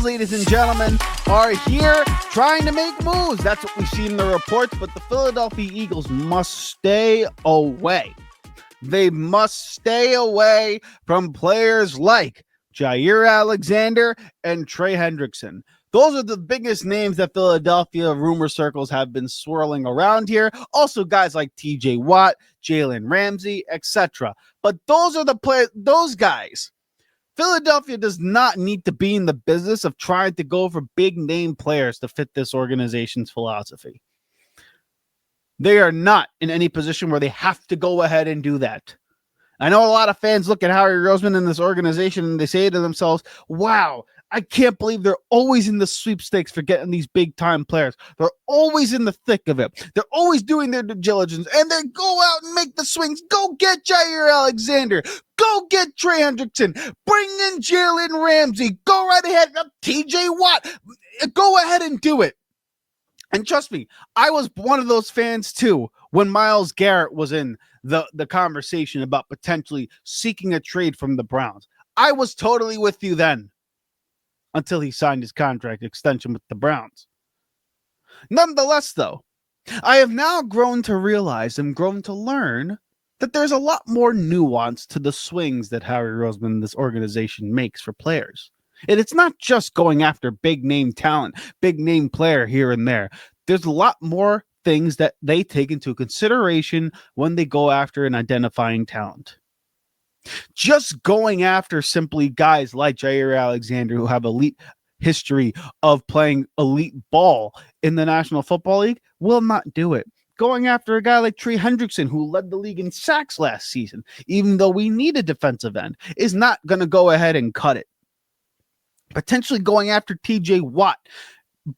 ladies and gentlemen, are here trying to make moves. That's what we see in the reports, but the Philadelphia Eagles must stay away. They must stay away from players like Jaire Alexander and Trey Hendrickson. Those are the biggest names that Philadelphia rumor circles have been swirling around here. Also, guys like TJ Watt, Jalen Ramsey, etc. But those are the players, those guys. Philadelphia does not need to be in the business of trying to go for big name players to fit this organization's philosophy. They are not in any position where they have to go ahead and do that. I know a lot of fans look at Howie Roseman in this organization and they say to themselves, wow, I can't believe they're always in the sweepstakes for getting these big time players. They're always in the thick of it. They're always doing their due diligence and they go out and make the swings. Go get Jaire Alexander. Go get Trey Hendrickson. Bring in Jalen Ramsey. Go right ahead. TJ Watt. Go ahead and do it. And trust me, I was one of those fans too when Myles Garrett was in the conversation about potentially seeking a trade from the Browns. I was totally with you then until he signed his contract extension with the Browns. Nonetheless, though, I have now grown to realize and grown to learn that there's a lot more nuance to the swings that Howie Roseman and this organization makes for players. And it's not just going after big name talent, big name player here and there. There's a lot more things that they take into consideration when they go after and identifying talent. Just going after simply guys like Jaire Alexander who have elite history of playing elite ball in the National Football League will not do it. Going after a guy like Trey Hendrickson, who led the league in sacks last season, even though we need a defensive end, is not going to go ahead and cut it. Potentially going after TJ Watt,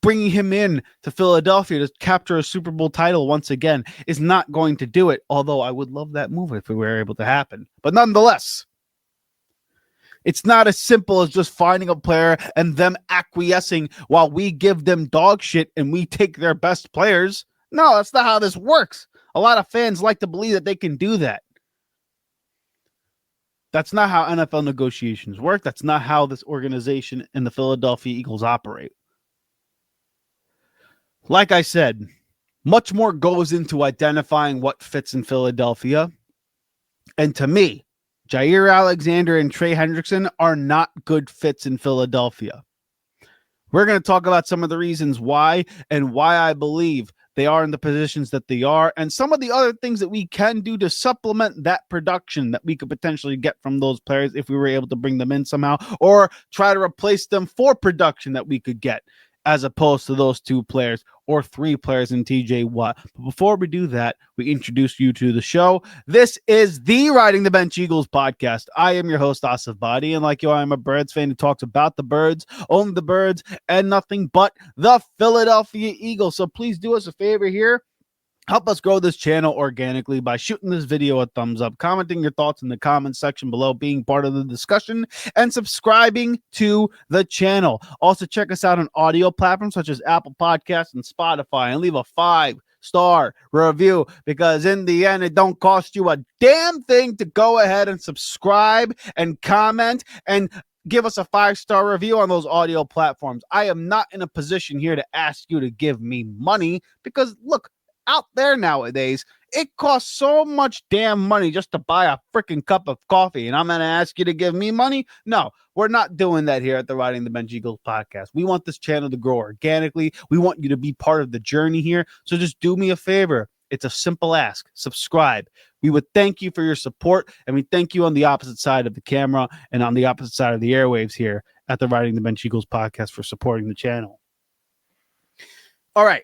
bringing him in to Philadelphia to capture a Super Bowl title once again is not going to do it, although I would love that move if it were able to happen. But nonetheless, it's not as simple as just finding a player and them acquiescing while we give them dog shit and we take their best players. No, that's not how this works. A lot of fans like to believe that they can do that. That's not how NFL negotiations work. That's not how this organization and the Philadelphia Eagles operate. Like I said, much more goes into identifying what fits in Philadelphia. And to me, Jaire Alexander and Trey Hendrickson are not good fits in Philadelphia. We're going to talk about some of the reasons why and why I believe they are in the positions that they are, and some of the other things that we can do to supplement that production that we could potentially get from those players if we were able to bring them in somehow, or try to replace them for production that we could get, as opposed to those two players or three players in TJ Watt. But before we do that, we introduce you to the show. This is the Riding the Bench Eagles podcast. I am your host, Asif Badi, and like you, I am a Birds fan who talks about the Birds, only the Birds, and nothing but the Philadelphia Eagles. So please do us a favor here. Help us grow this channel organically by shooting this video a thumbs up, commenting your thoughts in the comments section below, being part of the discussion, and subscribing to the channel. Also, check us out on audio platforms such as Apple Podcasts and Spotify, and leave a 5-star review, because in the end, it don't cost you a damn thing to go ahead and subscribe and comment and give us a 5-star review on those audio platforms. I am not in a position here to ask you to give me money, because look, out there nowadays, it costs so much damn money just to buy a freaking cup of coffee, and I'm going to ask you to give me money? No, we're not doing that here at the Riding the Bench Eagles podcast. We want this channel to grow organically. We want you to be part of the journey here, so just do me a favor. It's a simple ask. Subscribe. We would thank you for your support, and we thank you on the opposite side of the camera and on the opposite side of the airwaves here at the Riding the Bench Eagles podcast for supporting the channel. All right.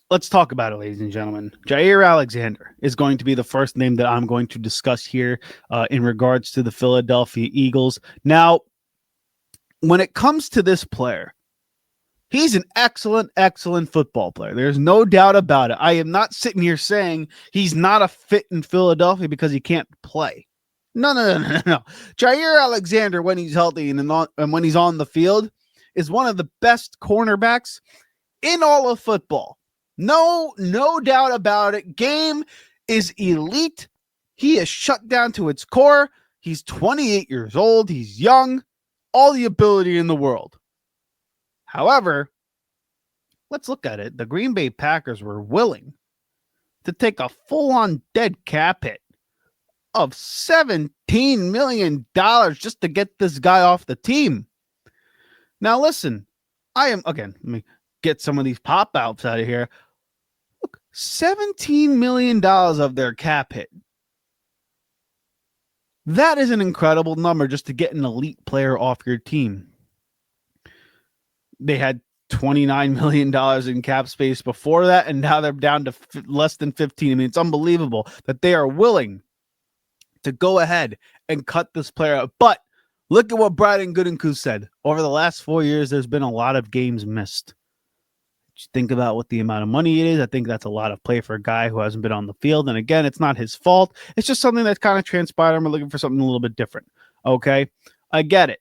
Let's talk about it, ladies and gentlemen. Jaire Alexander is going to be the first name that I'm going to discuss here in regards to the Philadelphia Eagles. Now, when it comes to this player, he's an excellent, excellent football player. There's no doubt about it. I am not sitting here saying he's not a fit in Philadelphia because he can't play. No. Jaire Alexander, when he's healthy and when he's on the field, is one of the best cornerbacks in all of football. No doubt about it. Game is elite. He is shut down to its core. He's 28 years old. He's young. All the ability in the world. However, let's look at it. The Green Bay Packers were willing to take a full-on dead cap hit of $17 million just to get this guy off the team. Now, listen, let me get some of these pop-outs out of here. Look, $17 million of their cap hit. That is an incredible number just to get an elite player off your team. They had $29 million in cap space before that, and now they're down to less than 15. I mean, it's unbelievable that they are willing to go ahead and cut this player out. But look at what Brian Gutekunst said. Over the last 4 years, there's been a lot of games missed. Just think about what the amount of money it is. I think that's a lot of play for a guy who hasn't been on the field. And again, it's not his fault. It's just something that's kind of transpired, and we're looking for something a little bit different. Okay? I get it.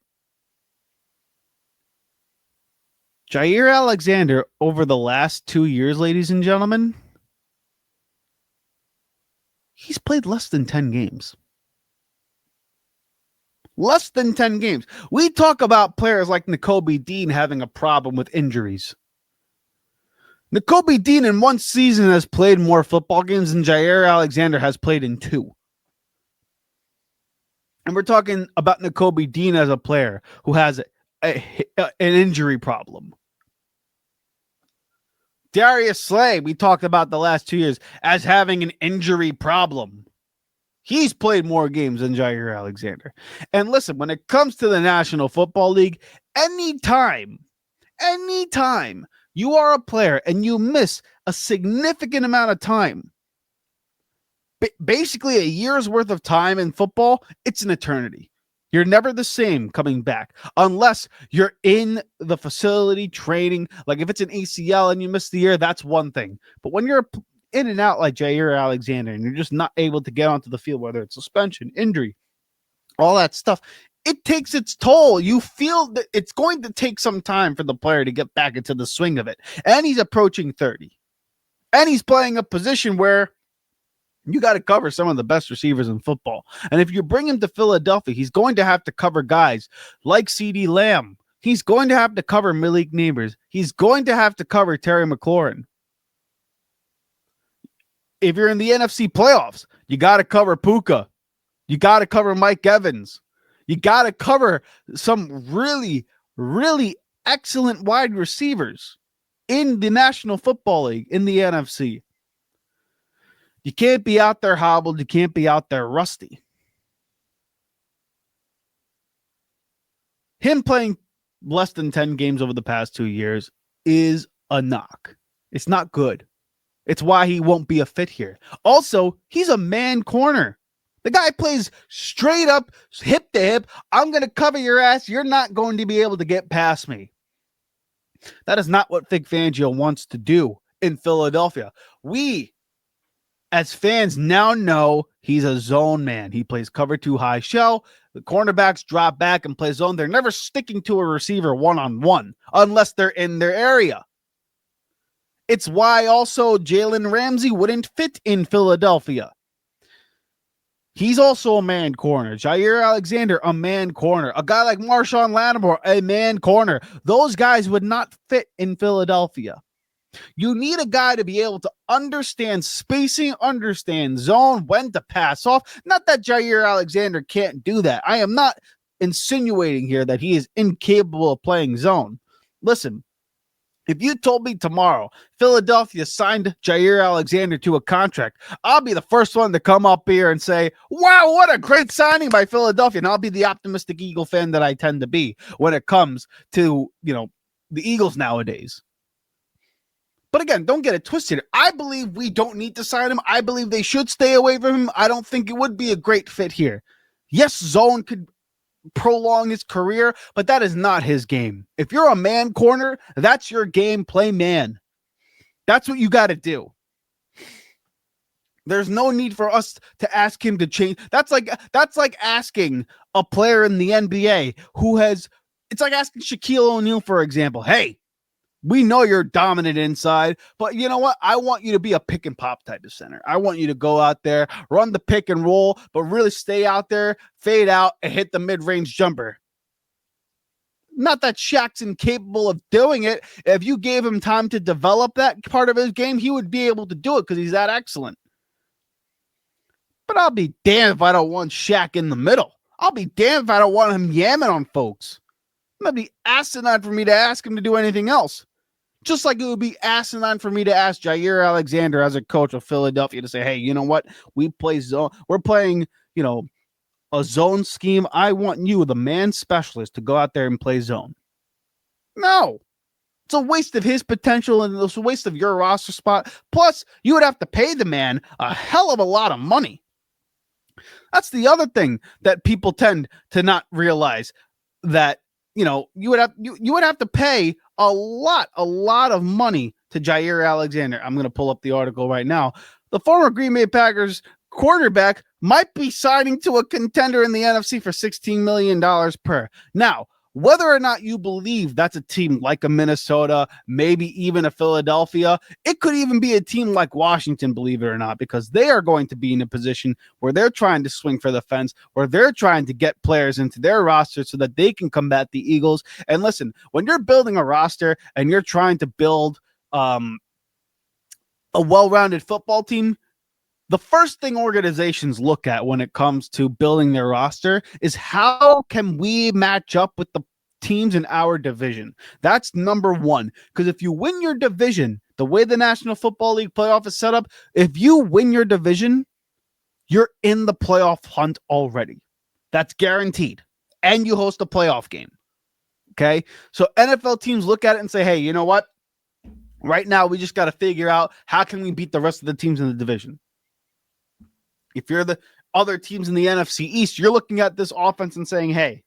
Jaire Alexander, over the last 2 years, ladies and gentlemen, he's played less than 10 games. Less than 10 games. We talk about players like Nakobe Dean having a problem with injuries. Nakobe Dean in one season has played more football games than Jaire Alexander has played in 2. And we're talking about Nakobe Dean as a player who has an injury problem. Darius Slay, we talked about the last 2 years as having an injury problem. He's played more games than Jaire Alexander. And listen, when it comes to the National Football League, anytime you are a player and you miss a significant amount of time, basically a year's worth of time in football, it's an eternity. You're never the same coming back unless you're in the facility training. Like if it's an ACL and you miss the year, that's one thing. But when you're in and out like Jaire Alexander and you're just not able to get onto the field, whether it's suspension, injury, all that stuff, it takes its toll. You feel that it's going to take some time for the player to get back into the swing of it. And he's approaching 30. And he's playing a position where you got to cover some of the best receivers in football. And if you bring him to Philadelphia, he's going to have to cover guys like CeeDee Lamb. He's going to have to cover Malik Neighbors. He's going to have to cover Terry McLaurin. If you're in the NFC playoffs, you got to cover Puka. You got to cover Mike Evans. You got to cover some really, really excellent wide receivers in the National Football League, in the NFC. You can't be out there hobbled. You can't be out there rusty. Him playing less than 10 games over the past 2 years is a knock. It's not good. It's why he won't be a fit here. Also, he's a man corner. The guy plays straight up, hip to hip. I'm going to cover your ass. You're not going to be able to get past me. That is not what Vic Fangio wants to do in Philadelphia. We, as fans, now know he's a zone man. He plays cover 2 high shell. The cornerbacks drop back and play zone. They're never sticking to a receiver one-on-one unless they're in their area. It's why also Jalen Ramsey wouldn't fit in Philadelphia. He's also a man corner. Jaire Alexander, a man corner. A guy like Marshawn Lattimore, a man corner. Those guys would not fit in Philadelphia. You need a guy to be able to understand spacing, understand zone, when to pass off. Not that Jaire Alexander can't do that. I am not insinuating here that he is incapable of playing zone. Listen, if you told me tomorrow Philadelphia signed Jaire Alexander to a contract, I'll be the first one to come up here and say, wow, what a great signing by Philadelphia. And I'll be the optimistic Eagle fan that I tend to be when it comes to, the Eagles nowadays. But again, don't get it twisted. I believe we don't need to sign him. I believe they should stay away from him. I don't think it would be a great fit here. Yes, zone could prolong his career, but that is not his game. If you're a man corner, that's your game. Play man. That's what you got to do. There's no need for us to ask him to change. That's like asking a player in the NBA it's like asking Shaquille O'Neal, for example, hey, we know you're dominant inside, but you know what? I want you to be a pick and pop type of center. I want you to go out there, run the pick and roll, but really stay out there, fade out, and hit the mid-range jumper. Not that Shaq's incapable of doing it. If you gave him time to develop that part of his game, he would be able to do it because he's that excellent. But I'll be damned if I don't want Shaq in the middle. I'll be damned if I don't want him yamming on folks. It might be asinine for me to ask him to do anything else. Just like it would be asinine for me to ask Jaire Alexander as a coach of Philadelphia to say, hey, you know what? We play zone. We're playing, a zone scheme. I want you, the man specialist, to go out there and play zone. No. It's a waste of his potential and it's a waste of your roster spot. Plus, you would have to pay the man a hell of a lot of money. That's the other thing that people tend to not realize, that you would have to pay a lot of money to Jaire Alexander. I'm going to pull up the article right now. The former Green Bay Packers quarterback might be signing to a contender in the NFC for $16 million per. Now, whether or not you believe that's a team like a Minnesota, maybe even a Philadelphia, it could even be a team like Washington, believe it or not, because they are going to be in a position where they're trying to swing for the fence, where they're trying to get players into their roster so that they can combat the Eagles. And listen, when you're building a roster and you're trying to build a well-rounded football team, the first thing organizations look at when it comes to building their roster is how can we match up with the teams in our division? That's number one. Because if you win your division, the way the National Football League playoff is set up, if you win your division, you're in the playoff hunt already. That's guaranteed. And you host a playoff game. Okay? So NFL teams look at it and say, hey, you know what? Right now, we just got to figure out how can we beat the rest of the teams in the division. If you're the other teams in the NFC East, you're looking at this offense and saying, hey,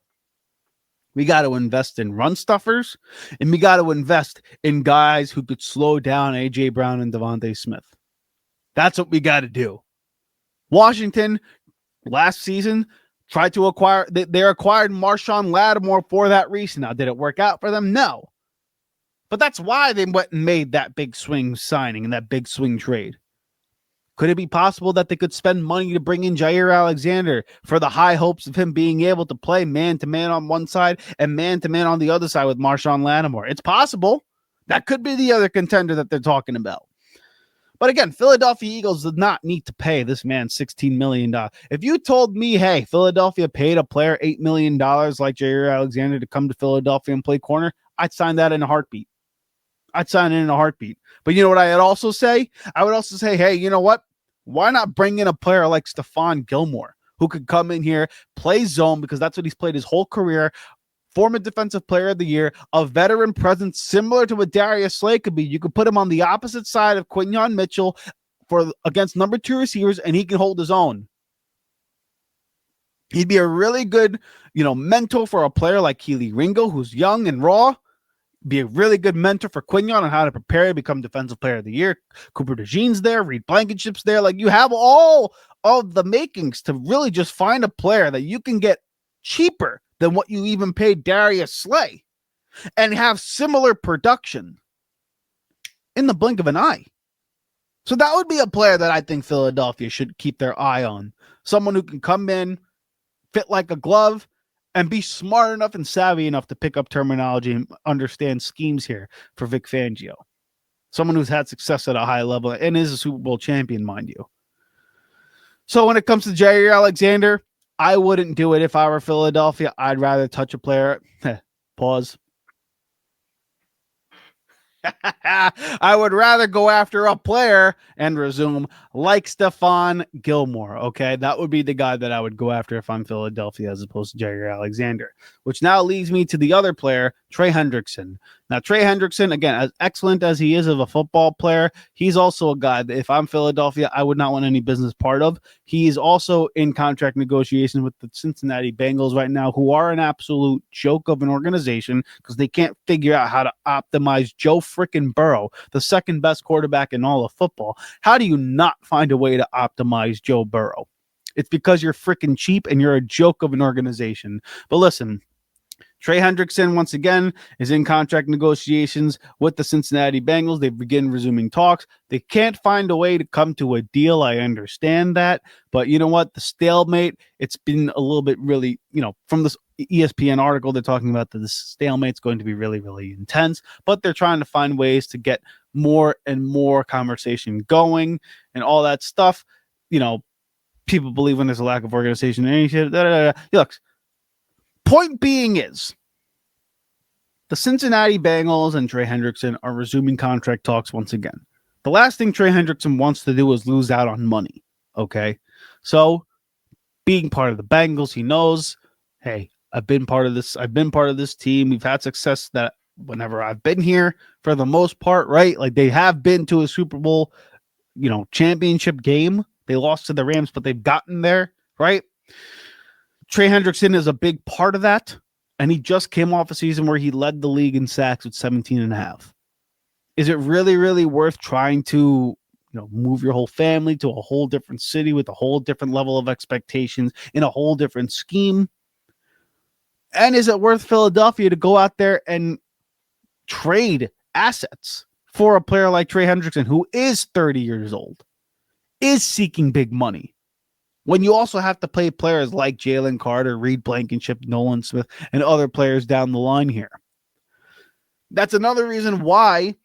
we got to invest in run stuffers, and we got to invest in guys who could slow down A.J. Brown and Devontae Smith. That's what we got to do. Washington, last season, tried to acquire, they acquired Marshawn Lattimore for that reason. Now, did it work out for them? No. But that's why they went and made that big swing signing and that big swing trade. Could it be possible that they could spend money to bring in Jaire Alexander for the high hopes of him being able to play man-to-man on one side and man-to-man on the other side with Marshawn Lattimore? It's possible. That could be the other contender that they're talking about. But again, Philadelphia Eagles did not need to pay this man $16 million. If you told me, hey, Philadelphia paid a player $8 million like Jaire Alexander to come to Philadelphia and play corner, I'd sign that in a heartbeat. I'd sign it in a heartbeat. But you know what I'd also say? I would also say, hey, you know what? Why not bring in a player like Stephon Gilmore, who could come in here, play zone, because that's what he's played his whole career, former defensive player of the year, a veteran presence similar to what Darius Slay could be. You could put him on the opposite side of Quinyon Mitchell against number 2 receivers, and he can hold his own. He'd be a really good, mentor for a player like Keely Ringo, who's young and raw. Be a really good mentor for Quinyon on how to prepare to become defensive player of the year. Cooper DeJean's there, Reed Blankenship's there. Like, you have all of the makings to really just find a player that you can get cheaper than what you even paid Darius Slay and have similar production in the blink of an eye. So that would be a player that I think Philadelphia should keep their eye on. Someone who can come in, fit like a glove, and be smart enough and savvy enough to pick up terminology and understand schemes here for Vic Fangio. Someone who's had success at a high level and is a Super Bowl champion, mind you. So when it comes to Jaire Alexander, I wouldn't do it if I were Philadelphia. I'd rather touch a player. Pause. I would rather go after a player and resume like Stephon Gilmore. Okay, that would be the guy that I would go after if I'm Philadelphia as opposed to Jaire Alexander, which now leads me to the other player, Trey Hendrickson. Now, Trey Hendrickson, again, as excellent as he is of a football player, he's also a guy that if I'm Philadelphia, I would not want any business part of. He is also in contract negotiations with the Cincinnati Bengals right now, who are an absolute joke of an organization because they can't figure out how to optimize Joe frickin' Burrow, the second best quarterback in all of football. How do you not find a way to optimize Joe Burrow? It's because you're freaking cheap and you're a joke of an organization. But listen, Trey Hendrickson, once again, is in contract negotiations with the Cincinnati Bengals. They begin resuming talks. They can't find a way to come to a deal. I understand that. But you know what? The stalemate, it's been a little bit really, from this ESPN article, they're talking about that this stalemate's going to be really, really intense. But they're trying to find ways to get more and more conversation going and all that stuff. People believe when there's a lack of organization and any shit. Look, point being is the Cincinnati Bengals and Trey Hendrickson are resuming contract talks once again. The last thing Trey Hendrickson wants to do is lose out on money. Okay. So being part of the Bengals, he knows, hey, I've been part of this team. We've had success that whenever I've been here for the most part, right? Like they have been to a Super Bowl, championship game. They lost to the Rams, but they've gotten there, right? Trey Hendrickson is a big part of that, and he just came off a season where he led the league in sacks with 17.5. Is it really, really worth trying to, move your whole family to a whole different city with a whole different level of expectations in a whole different scheme? And is it worth Philadelphia to go out there and trade assets for a player like Trey Hendrickson, who is 30 years old, is seeking big money, when you also have to play players like Jalen Carter, Reed Blankenship, Nolan Smith, and other players down the line here? That's another reason why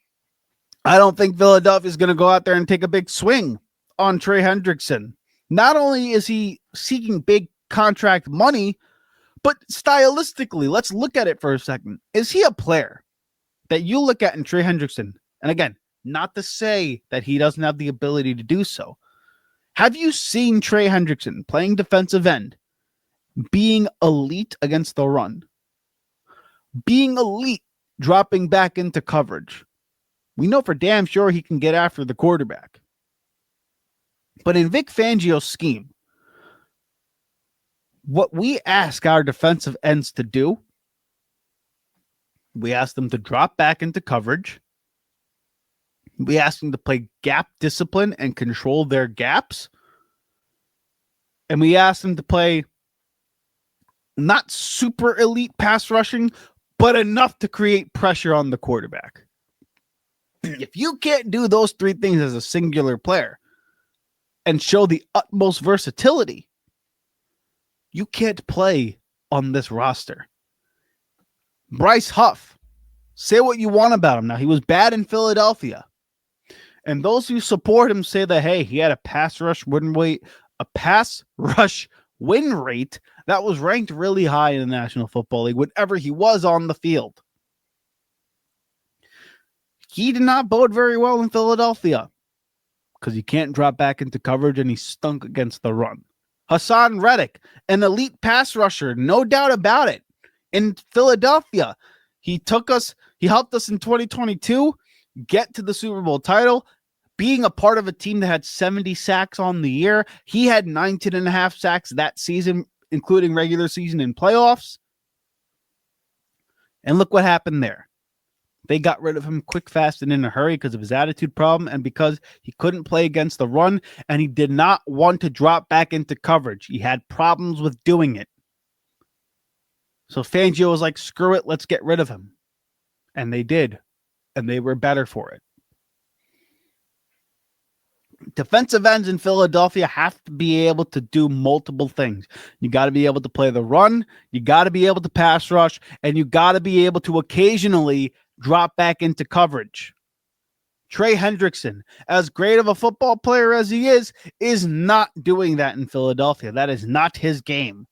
I don't think Philadelphia is going to go out there and take a big swing on Trey Hendrickson. Not only is he seeking big contract money, but stylistically, let's look at it for a second. Is he a player that you look at in Trey Hendrickson? And again, not to say that he doesn't have the ability to do so. Have you seen Trey Hendrickson playing defensive end, being elite against the run, being elite dropping back into coverage? We know for damn sure he can get after the quarterback. But in Vic Fangio's scheme, what we ask our defensive ends to do, we ask them to drop back into coverage. We ask them to play gap discipline and control their gaps. And we ask them to play not super elite pass rushing, but enough to create pressure on the quarterback. If you can't do those three things as a singular player and show the utmost versatility, you can't play on this roster. Bryce Huff, say what you want about him. Now, he was bad in Philadelphia. And those who support him say that, hey, he had a pass rush win rate that was ranked really high in the National Football League whenever he was on the field. He did not bode very well in Philadelphia because he can't drop back into coverage and he stunk against the run. Hassan Reddick, an elite pass rusher, no doubt about it. In Philadelphia, he helped us in 2022 get to the Super Bowl title, being a part of a team that had 70 sacks on the year. He had 19.5 sacks that season, including regular season and playoffs. And look what happened there. They got rid of him quick, fast, and in a hurry because of his attitude problem and because he couldn't play against the run and he did not want to drop back into coverage. He had problems with doing it. So Fangio was like, screw it, let's get rid of him. And they did. And they were better for it. Defensive ends in Philadelphia have to be able to do multiple things. You got to be able to play the run, you got to be able to pass rush, and you got to be able to occasionally drop back into coverage. Trey Hendrickson, as great of a football player as he is not doing that in Philadelphia. That is not his game.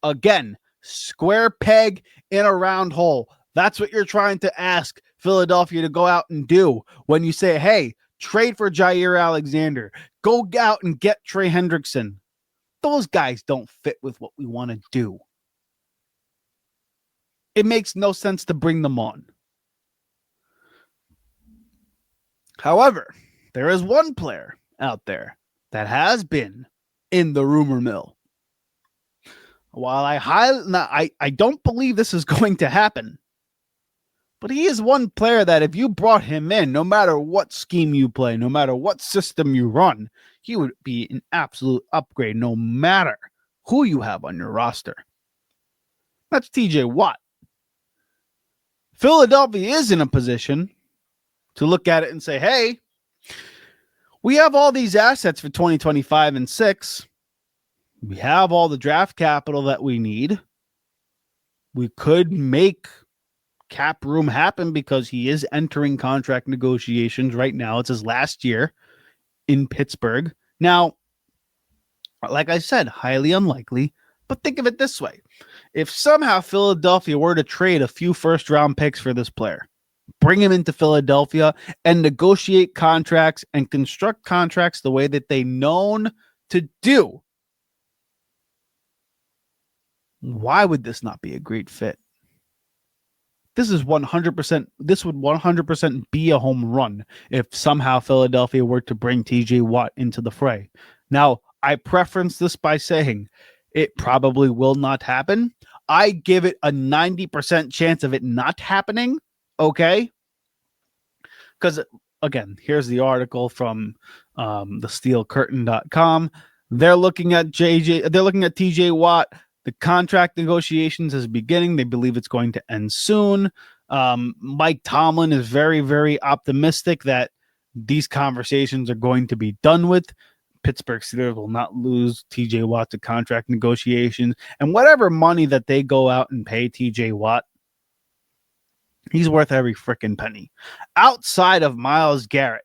Again, square peg in a round hole. That's what you're trying to ask Philadelphia to go out and do when you say, hey, trade for Jaire Alexander. Go out and get Trey Hendrickson. Those guys don't fit with what we want to do. It makes no sense to bring them on. However, there is one player out there that has been in the rumor mill. While I don't believe this is going to happen, but he is one player that if you brought him in, no matter what scheme you play, no matter what system you run, he would be an absolute upgrade no matter who you have on your roster. That's TJ Watt. Philadelphia is in a position to look at it and say, hey, we have all these assets for 2025 and 6. We have all the draft capital that we need. We could make cap room happen because he is entering contract negotiations right now. It's his last year in Pittsburgh. Now, like I said, highly unlikely, but think of it this way. If somehow Philadelphia were to trade a few first-round picks for this player, bring him into Philadelphia and negotiate contracts and construct contracts the way that they known to do, why would this not be a great fit? This is 100%. This would 100% be a home run if somehow Philadelphia were to bring TJ Watt into the fray. Now, I preference this by saying it probably will not happen. I give it a 90% chance of it not happening. Okay. Because again, here's the article from thesteelcurtain.com. They're looking at TJ Watt. The contract negotiations is beginning. They believe it's going to end soon. Mike Tomlin is very, very optimistic that these conversations are going to be done with. Pittsburgh Steelers will not lose TJ Watt to contract negotiations. And whatever money that they go out and pay TJ Watt, he's worth every freaking penny. Outside of Myles Garrett,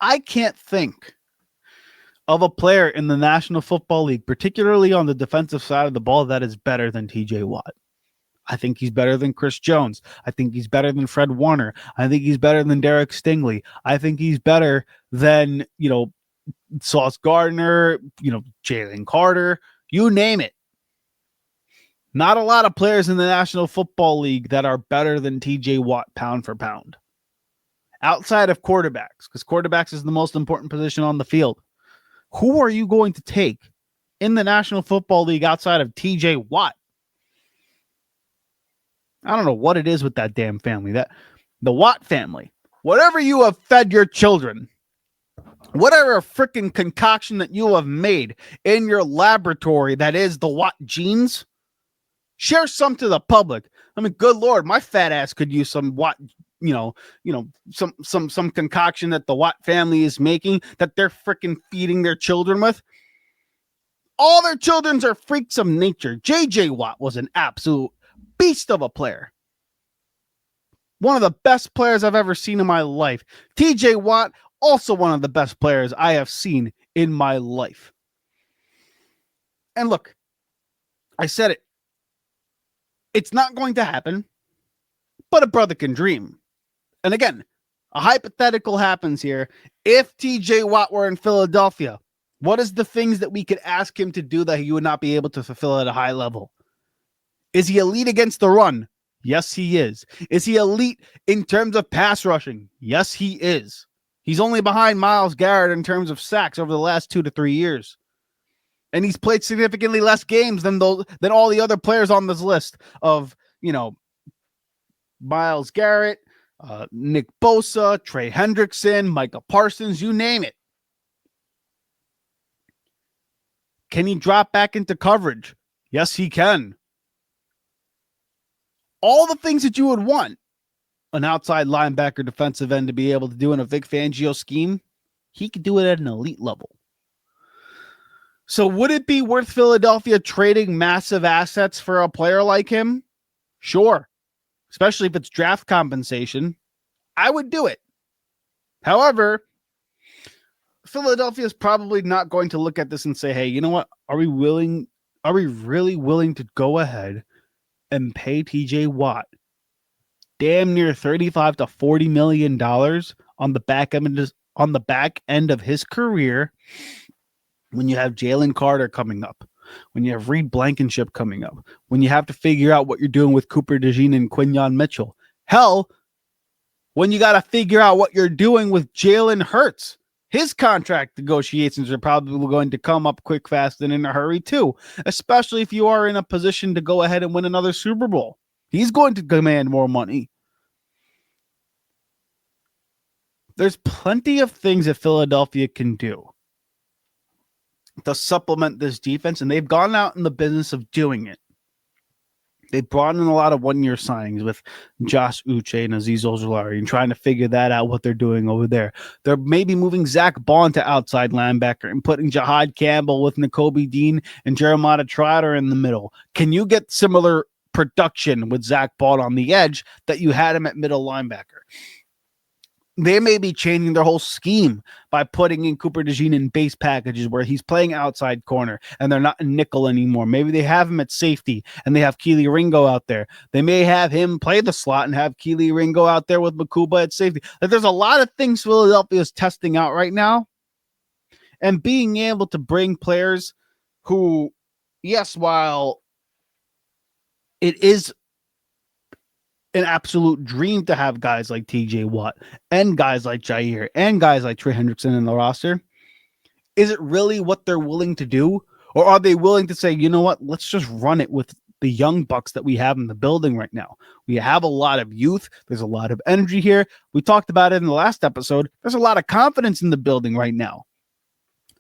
I can't think of a player in the National Football League, particularly on the defensive side of the ball, that is better than TJ Watt. I think he's better than Chris Jones. I think he's better than Fred Warner. I think he's better than Derek Stingley. I think he's better than, Sauce Gardner, Jalen Carter, you name it. Not a lot of players in the National Football League that are better than TJ Watt pound for pound. Outside of quarterbacks, because quarterbacks is the most important position on the field. Who are you going to take in the National Football League outside of TJ Watt? I don't know what it is with that damn family. The Watt family. Whatever you have fed your children, whatever freaking concoction that you have made in your laboratory that is the Watt genes, share some to the public. I mean, good Lord, my fat ass could use some Watt, some concoction that the Watt family is making that they're freaking feeding their children with. All their children are freaks of nature. JJ Watt was an absolute beast of a player. One of the best players I've ever seen in my life. TJ Watt, also one of the best players I have seen in my life. And look, I said it. It's not going to happen, but a brother can dream. And again, a hypothetical happens here. If TJ Watt were in Philadelphia, what is the things that we could ask him to do that he would not be able to fulfill at a high level? Is he elite against the run? Yes, he is. Is he elite in terms of pass rushing? Yes, he is. He's only behind Myles Garrett in terms of sacks over the last 2 to 3 years. And he's played significantly less games than all the other players on this list of, Myles Garrett, Nick Bosa, Trey Hendrickson, Micah Parsons, you name it. Can he drop back into coverage? Yes, he can. All the things that you would want an outside linebacker defensive end to be able to do in a Vic Fangio scheme, he could do it at an elite level. So would it be worth Philadelphia trading massive assets for a player like him? Sure. Especially if it's draft compensation. I would do it. However, Philadelphia is probably not going to look at this and say, hey, you know what? Are we really willing to go ahead and pay TJ Watt damn near $35 to $40 million on the back end of his career when you have Jalen Carter coming up, when you have Reed Blankenship coming up, when you have to figure out what you're doing with Cooper DeJean and Quinyon Mitchell? Hell, when you got to figure out what you're doing with Jalen Hurts. His contract negotiations are probably going to come up quick, fast, and in a hurry too, especially if you are in a position to go ahead and win another Super Bowl. He's going to command more money. There's plenty of things that Philadelphia can do to supplement this defense, and they've gone out in the business of doing it. They brought in a lot of one-year signings with Josh Uche and Aziz Ojulari and trying to figure that out, what they're doing over there. They're maybe moving Zach Bond to outside linebacker and putting Jahad Campbell with Nakobe Dean and Jeremiah Trotter in the middle. Can you get similar production with Zach Bond on the edge that you had him at middle linebacker? They may be changing their whole scheme by putting in Cooper DeJean in base packages where he's playing outside corner and they're not in nickel anymore. Maybe they have him at safety and they have Keely Ringo out there. They may have him play the slot and have Keely Ringo out there with Makuba at safety. Like, there's a lot of things Philadelphia is testing out right now. And being able to bring players who, yes, while it is an absolute dream to have guys like TJ Watt and guys like Jaire and guys like Trey Hendrickson in the roster, is it really what they're willing to do? Or are they willing to say, you know what, let's just run it with the young bucks that we have in the building right now? We have a lot of youth. There's a lot of energy here. We talked about it in the last episode. There's a lot of confidence in the building right now.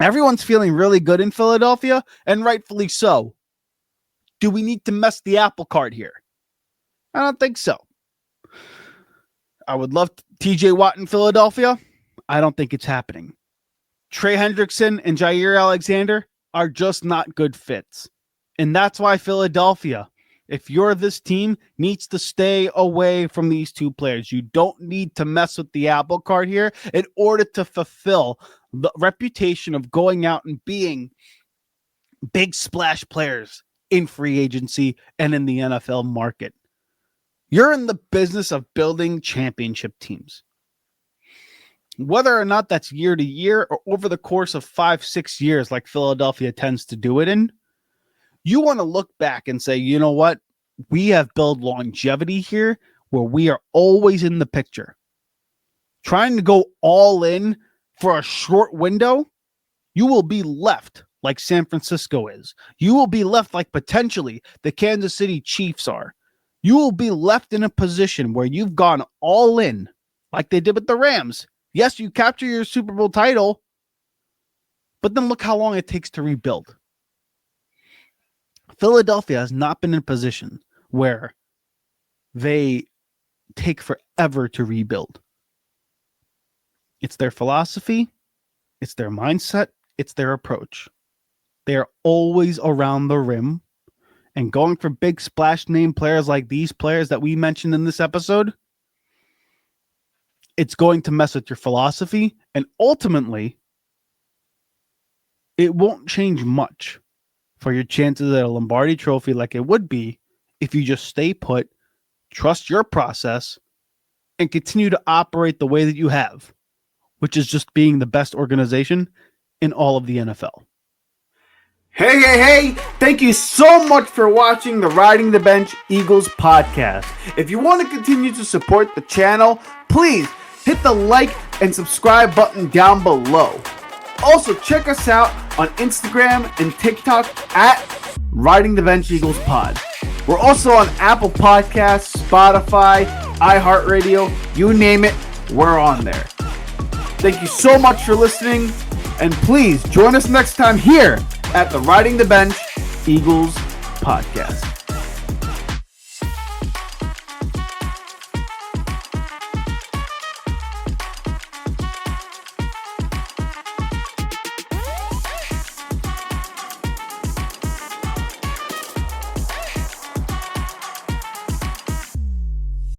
Everyone's feeling really good in Philadelphia, and rightfully so. Do we need to mess the apple cart here? I don't think so. I would love TJ Watt in Philadelphia. I don't think it's happening. Trey Hendrickson and Jaire Alexander are just not good fits. And that's why Philadelphia, if you're this team, needs to stay away from these two players. You don't need to mess with the apple cart here in order to fulfill the reputation of going out and being big splash players in free agency and in the NFL market. You're in the business of building championship teams. Whether or not that's year to year or over the course of 5-6 years, like Philadelphia tends to do it in, you want to look back and say, you know what? We have built longevity here where we are always in the picture. Trying to go all in for a short window, you will be left like San Francisco is. You will be left like potentially the Kansas City Chiefs are. You will be left in a position where you've gone all in like they did with the Rams. Yes, you capture your Super Bowl title, but then look how long it takes to rebuild. Philadelphia has not been in a position where they take forever to rebuild. It's their philosophy, it's their mindset, it's their approach. They are always around the rim. And going for big splash name players like these players that we mentioned in this episode, it's going to mess with your philosophy. And ultimately, it won't change much for your chances at a Lombardi trophy like it would be if you just stay put, trust your process, and continue to operate the way that you have, which is just being the best organization in all of the NFL. Hey, thank you so much for watching the Riding the Bench Eagles podcast. If you want to continue to support the channel, please hit the like and subscribe button down below. Also, check us out on Instagram and TikTok at Riding the Bench Eagles Pod. We're also on Apple Podcasts, Spotify, iHeartRadio, you name it, we're on there. Thank you so much for listening, and please join us next time here at the Riding the Bench Eagles podcast.